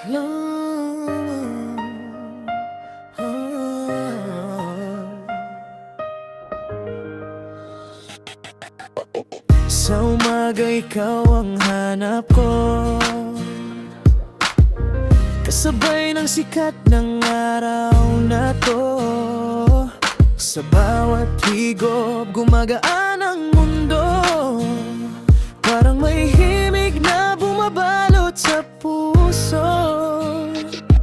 Sa umaga ikaw ang hanap ko, kasabay ng sikat ng araw na to. Sa bawat higop gumagaan ang mundo, parang may himig na bumabalot sa puso.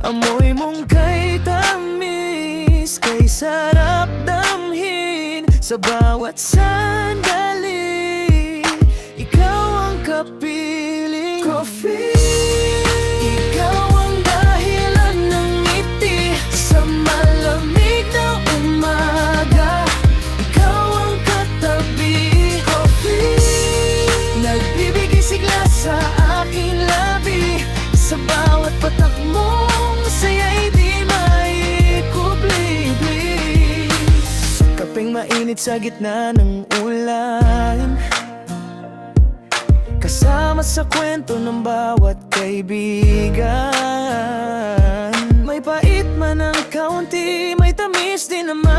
Amoy mong kay tamis, kay sarap damhin. Sa bawat sandali, ikaw ang kapiling ko. Ikaw ang dahilan ng ngiti sa malamig na umaga. Ikaw ang katabi ko, nagbibigay sigla sa aking labi. Sa bawat patak mong saya'y di maikubli. Kapeng mainit sa gitna ng ulan, kasama sa kwento ng bawat kaibigan. May pait man ng kaunti, may tamis din naman.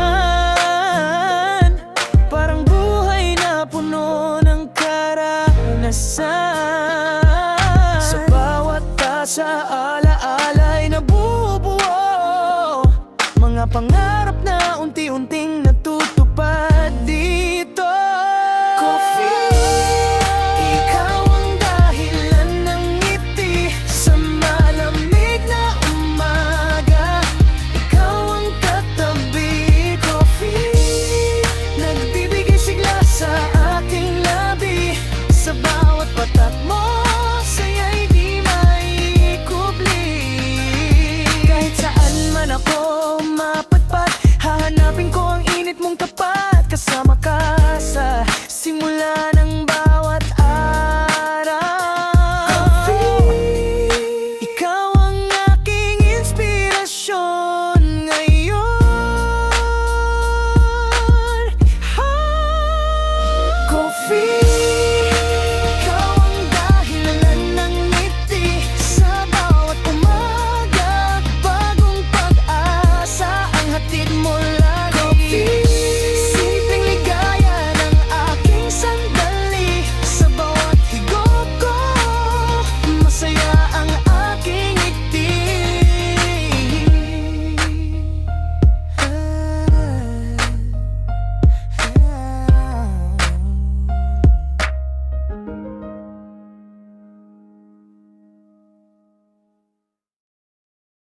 Parang buhay na puno ng karanasan. Sa bawat tasa, ala-ala'y nabubuo, mga pangarap na unti-unting